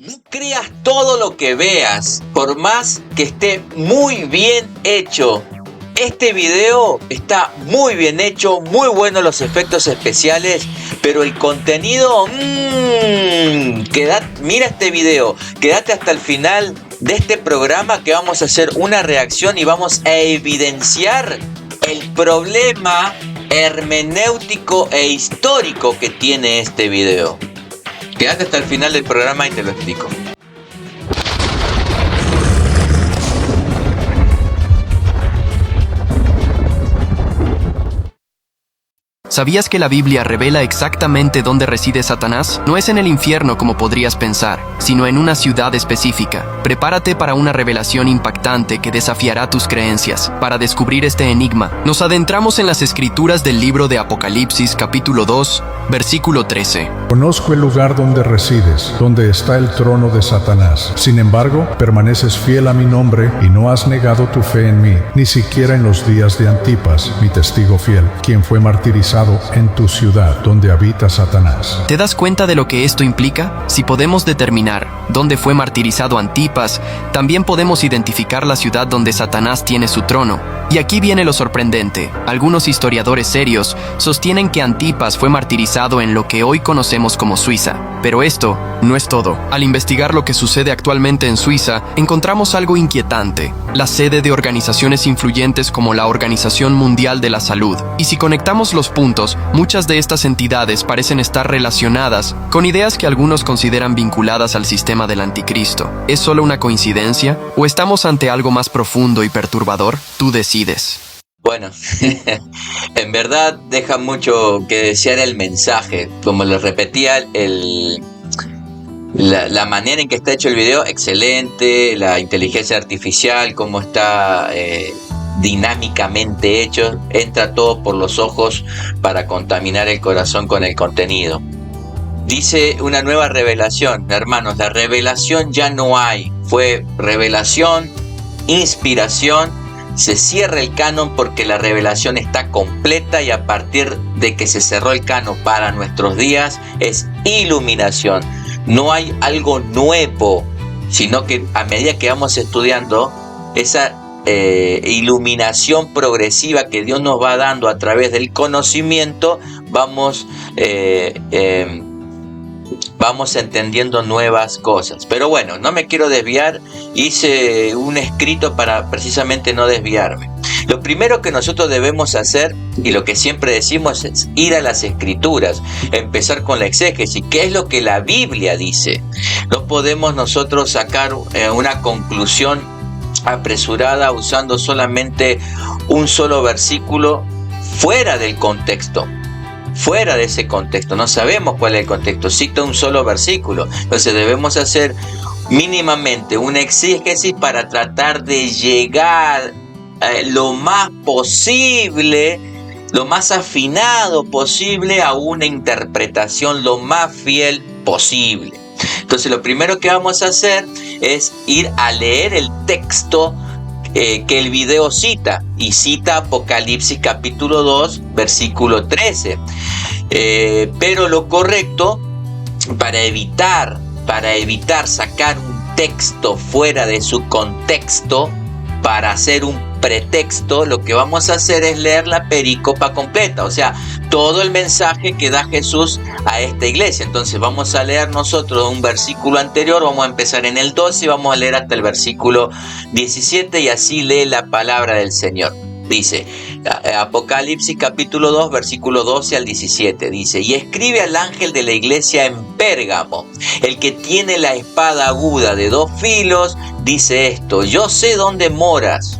No creas todo lo que veas, por más que esté muy bien hecho. Este video está muy bien hecho, muy buenos los efectos especiales, pero el contenido, mira este video, quédate hasta el final de este programa que vamos a hacer una reacción y vamos a evidenciar el problema hermenéutico e histórico que tiene este video. Quédate hasta el final del programa y te lo explico. ¿Sabías que la Biblia revela exactamente dónde reside Satanás? No es en el infierno como podrías pensar, sino en una ciudad específica. Prepárate para una revelación impactante que desafiará tus creencias. Para descubrir este enigma, nos adentramos en las escrituras del libro de Apocalipsis, capítulo 2, versículo 13. Conozco el lugar donde resides, donde está el trono de Satanás. Sin embargo, permaneces fiel a mi nombre y no has negado tu fe en mí, ni siquiera en los días de Antipas, mi testigo fiel, quien fue martirizado en tu ciudad, donde habita Satanás. ¿Te das cuenta de lo que esto implica? Si podemos determinar dónde fue martirizado Antipas, también podemos identificar la ciudad donde Satanás tiene su trono. Y aquí viene lo sorprendente. Algunos historiadores serios sostienen que Antipas fue martirizado en lo que hoy conocemos como Suiza. Pero esto no es todo. Al investigar lo que sucede actualmente en Suiza, encontramos algo inquietante: la sede de organizaciones influyentes como la Organización Mundial de la Salud. Y si conectamos los puntos, muchas de estas entidades parecen estar relacionadas con ideas que algunos consideran vinculadas al sistema del anticristo. ¿Es solo una coincidencia? ¿O estamos ante algo más profundo y perturbador? Tú decides. Bueno, en verdad deja mucho que desear el mensaje. Como les repetía, la manera en que está hecho el video, excelente. La inteligencia artificial, cómo está dinámicamente hecho, entra todo por los ojos para contaminar el corazón con el contenido. Dice una nueva revelación, hermanos, la revelación ya no hay. Fue revelación, inspiración. Se cierra el canon porque la revelación está completa, y a partir de que se cerró el canon para nuestros días es iluminación. No hay algo nuevo, sino que a medida que vamos estudiando esa iluminación progresiva que Dios nos va dando a través del conocimiento, vamos entendiendo nuevas cosas. Pero bueno, no me quiero desviar. Hice un escrito para precisamente no desviarme. Lo primero que nosotros debemos hacer, y lo que siempre decimos, es ir a las escrituras, empezar con la exégesis. ¿Qué es lo que la Biblia dice? No podemos nosotros sacar una conclusión apresurada usando solamente un solo versículo fuera del contexto. Fuera de ese contexto, no sabemos cuál es el contexto, cita un solo versículo. Entonces debemos hacer mínimamente una exégesis para tratar de llegar lo más posible, lo más afinado posible a una interpretación lo más fiel posible. Entonces lo primero que vamos a hacer es ir a leer el texto que el video cita, y cita Apocalipsis capítulo 2 versículo 13, pero lo correcto, para evitar sacar un texto fuera de su contexto para hacer un pretexto, lo que vamos a hacer es leer la perícopa completa, o sea, todo el mensaje que da Jesús a esta iglesia. Entonces vamos a leer nosotros un versículo anterior, vamos a empezar en el 12 y vamos a leer hasta el versículo 17, y así lee la palabra del Señor. Dice, Apocalipsis capítulo 2, versículo 12 al 17, dice: y escribe al ángel de la iglesia en Pérgamo, el que tiene la espada aguda de 2 filos, dice esto: yo sé dónde moras,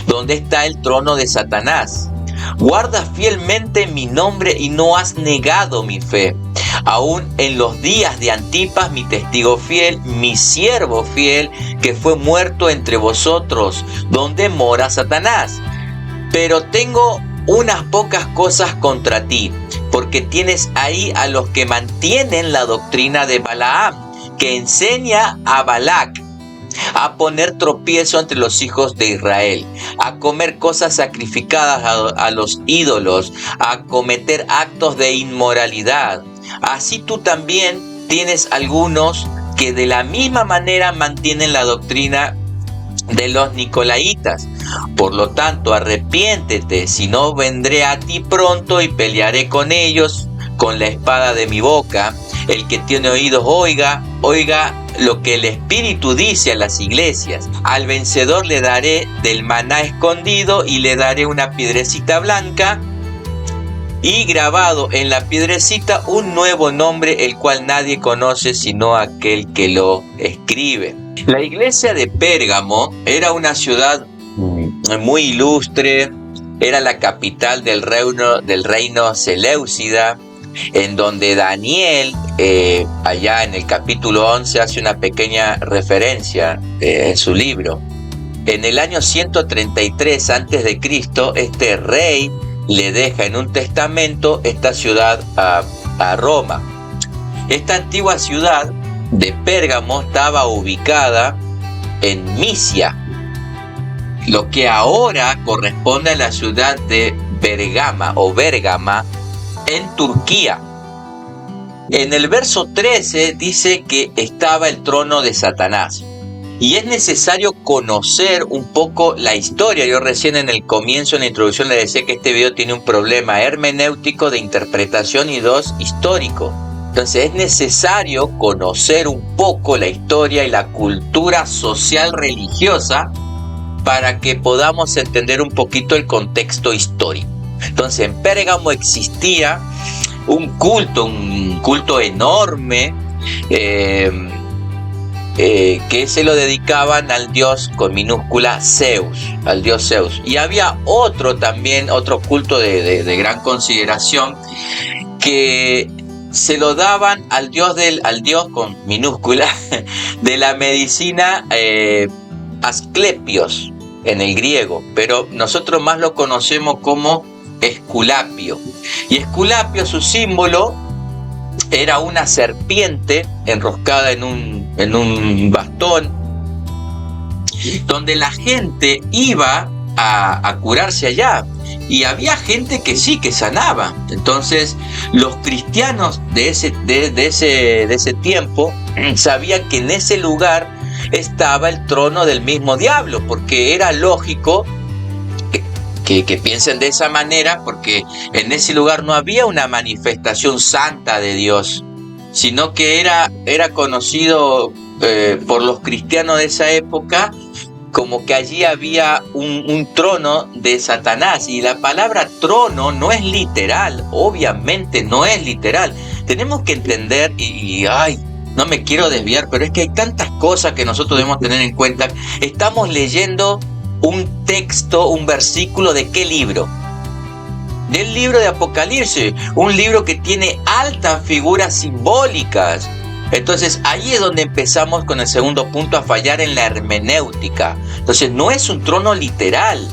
dónde está el trono de Satanás. Guardas fielmente mi nombre y no has negado mi fe, aún en los días de Antipas, mi testigo fiel, mi siervo fiel, que fue muerto entre vosotros, donde mora Satanás. Pero tengo unas pocas cosas contra ti, porque tienes ahí a los que mantienen la doctrina de Balaam, que enseña a Balac a poner tropiezo entre los hijos de Israel, a comer cosas sacrificadas a los ídolos, a cometer actos de inmoralidad. Así tú también tienes algunos que de la misma manera mantienen la doctrina de los nicolaitas. Por lo tanto, arrepiéntete, si no vendré a ti pronto y pelearé con ellos con la espada de mi boca. El que tiene oídos oiga lo que el Espíritu dice a las iglesias. Al vencedor le daré del maná escondido y le daré una piedrecita blanca y grabado en la piedrecita un nuevo nombre, el cual nadie conoce sino aquel que lo escribe. La iglesia de Pérgamo era una ciudad muy ilustre, era la capital del reino Seleucida, en donde Daniel, allá en el capítulo 11, hace una pequeña referencia en su libro. En el año 133 a.C., este rey le deja en un testamento esta ciudad a Roma. Esta antigua ciudad de Pérgamo estaba ubicada en Misia, lo que ahora corresponde a la ciudad de Bergama en Turquía. En el verso 13 dice que estaba el trono de Satanás. Y es necesario conocer un poco la historia. Yo recién en el comienzo, en la introducción, le decía que este video tiene un problema hermenéutico de interpretación y histórico. Entonces es necesario conocer un poco la historia y la cultura social religiosa para que podamos entender un poquito el contexto histórico. Entonces en Pérgamo existía un culto enorme, que se lo dedicaban al dios con minúscula Zeus, al dios Zeus. Y había otro culto de gran consideración, que se lo daban al dios con minúscula de la medicina, Asclepios en el griego, pero nosotros más lo conocemos como Esculapio. Y Esculapio, su símbolo era una serpiente enroscada en un bastón, donde la gente iba a curarse allá, y había gente que sí, que sanaba. Entonces los cristianos de ese tiempo sabían que en ese lugar estaba el trono del mismo diablo, porque era lógico que piensen de esa manera, porque en ese lugar no había una manifestación santa de Dios, sino que era conocido por los cristianos de esa época como que allí había un trono de Satanás. Y la palabra trono no es literal, obviamente no es literal. Tenemos que entender, no me quiero desviar, pero es que hay tantas cosas que nosotros debemos tener en cuenta. Estamos leyendo un texto, un versículo ¿de qué libro? Del libro de Apocalipsis, un libro que tiene altas figuras simbólicas. Entonces ahí es donde empezamos con el segundo punto, a fallar en la hermenéutica. Entonces no es un trono literal,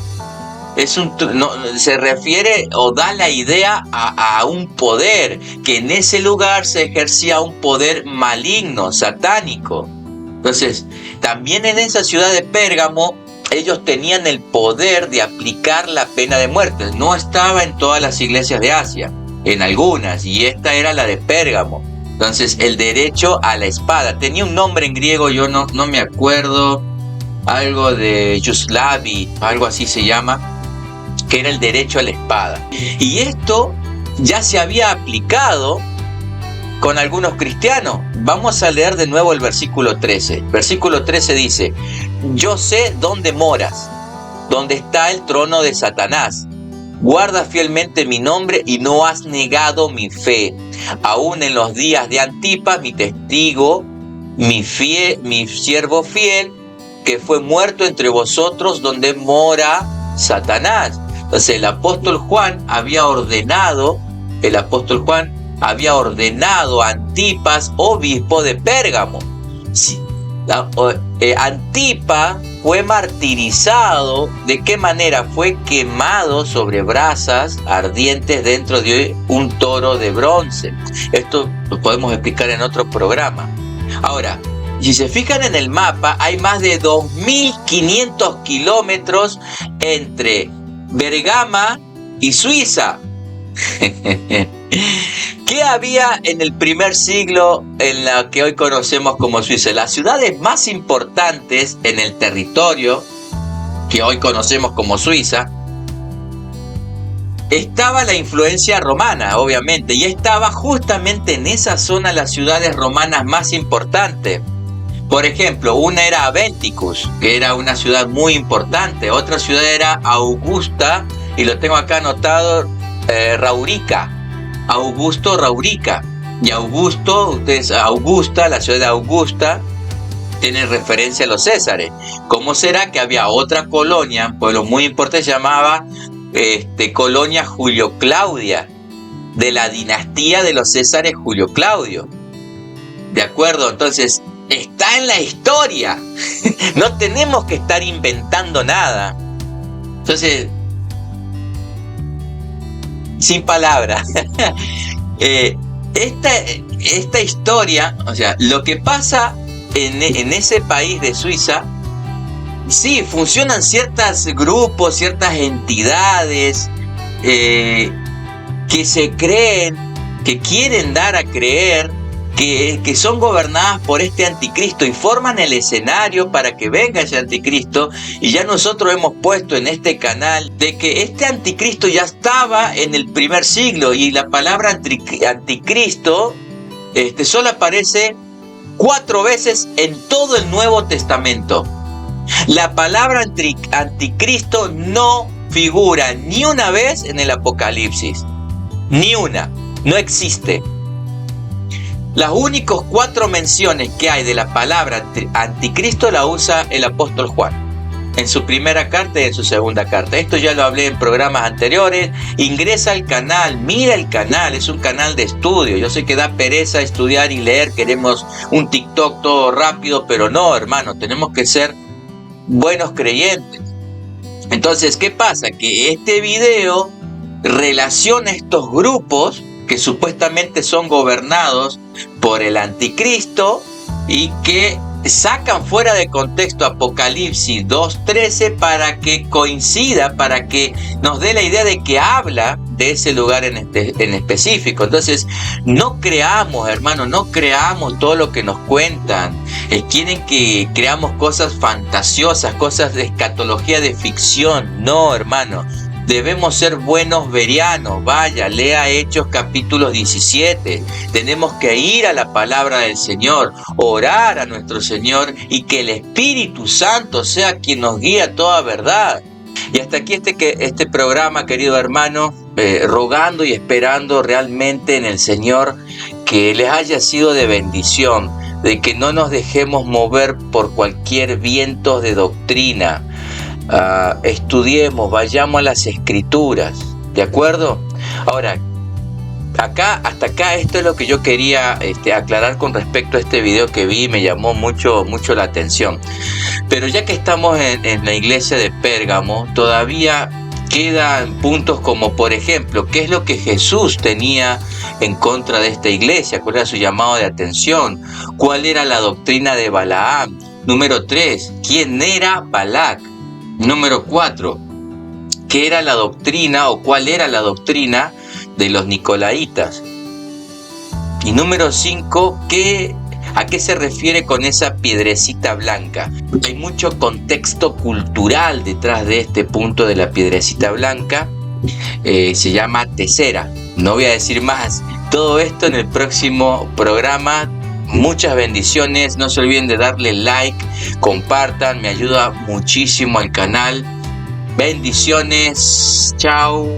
se refiere o da la idea a un poder, que en ese lugar se ejercía un poder maligno, satánico. Entonces también en esa ciudad de Pérgamo ellos tenían el poder de aplicar la pena de muerte. No estaba en todas las iglesias de Asia, en algunas, y esta era la de Pérgamo. Entonces el derecho a la espada tenía un nombre en griego, yo no me acuerdo, algo de Yuslavi, algo así se llama, que era el derecho a la espada. Y esto ya se había aplicado con algunos cristianos. Vamos a leer de nuevo el versículo 13. Versículo 13 dice: yo sé dónde moras, donde está el trono de Satanás. Guarda fielmente mi nombre y no has negado mi fe. Aún en los días de Antipas, mi testigo, mi siervo fiel, que fue muerto entre vosotros, donde mora Satanás. Entonces el apóstol Juan había ordenado a Antipas, obispo de Pérgamo. Antipas fue martirizado. ¿De qué manera? Fue quemado sobre brasas ardientes dentro de un toro de bronce. Esto lo podemos explicar en otro programa. Ahora, si se fijan en el mapa, hay más de 2.500 kilómetros entre Bergama y Suiza. ¿Qué había en el primer siglo en la que hoy conocemos como Suiza? Las ciudades más importantes en el territorio que hoy conocemos como Suiza, estaba la influencia romana, obviamente, y estaba justamente en esa zona las ciudades romanas más importantes. Por ejemplo, una era Aventicus, que era una ciudad muy importante. Otra ciudad era Augusta, y lo tengo acá anotado, Raurica. Augusto Raurica. Y Augusta, la ciudad de Augusta, tiene referencia a los Césares. ¿Cómo será que había otra colonia, un pueblo muy importante, se llamaba Colonia Julio Claudia, de la dinastía de los Césares Julio Claudio? ¿De acuerdo? Entonces, está en la historia. No tenemos que estar inventando nada. Entonces, sin palabras. Esta historia, o sea, lo que pasa en ese país de Suiza, sí, funcionan ciertos grupos, ciertas entidades que se creen, que quieren dar a creer que son gobernadas por este anticristo y forman el escenario para que venga ese anticristo. Y ya nosotros hemos puesto en este canal de que este anticristo ya estaba en el primer siglo, y la palabra anticristo solo aparece 4 veces en todo el Nuevo Testamento. La palabra anticristo no figura ni una vez en el Apocalipsis. Ni una. No existe. Las únicas 4 menciones que hay de la palabra anticristo la usa el apóstol Juan en su primera carta y en su segunda carta. Esto ya lo hablé en programas anteriores. Ingresa al canal, mira el canal, es un canal de estudio. Yo sé que da pereza estudiar y leer, queremos un TikTok todo rápido, pero no, hermano, tenemos que ser buenos creyentes. Entonces, ¿qué pasa? Que este video relaciona estos grupos que supuestamente son gobernados por el anticristo y que sacan fuera de contexto Apocalipsis 2:13 para que coincida, para que nos dé la idea de que habla de ese lugar en específico. Entonces, no creamos, hermano, no creamos todo lo que nos cuentan. Quieren que creamos cosas fantasiosas, cosas de escatología de ficción. No, hermano. Debemos ser buenos verianos. Vaya, lea Hechos capítulo 17. Tenemos que ir a la palabra del Señor, orar a nuestro Señor y que el Espíritu Santo sea quien nos guíe a toda verdad. Y hasta aquí este programa, querido hermano, rogando y esperando realmente en el Señor que les haya sido de bendición, de que no nos dejemos mover por cualquier viento de doctrina. Estudiemos, vayamos a las Escrituras, ¿de acuerdo? Ahora, hasta acá esto es lo que yo quería aclarar con respecto a este video que vi, me llamó mucho la atención. Pero ya que estamos en la iglesia de Pérgamo, todavía quedan puntos como, por ejemplo, ¿qué es lo que Jesús tenía en contra de esta iglesia? ¿Cuál era su llamado de atención? ¿Cuál era la doctrina de Balaam? Número 3, ¿quién era Balac? Número 4, ¿qué era la doctrina o cuál era la doctrina de los nicolaitas? Y número 5, ¿a qué se refiere con esa piedrecita blanca? Hay mucho contexto cultural detrás de este punto de la piedrecita blanca. Se llama tesera. No voy a decir más. Todo esto en el próximo programa. Muchas bendiciones, no se olviden de darle like, compartan, me ayuda muchísimo al canal. Bendiciones, chao.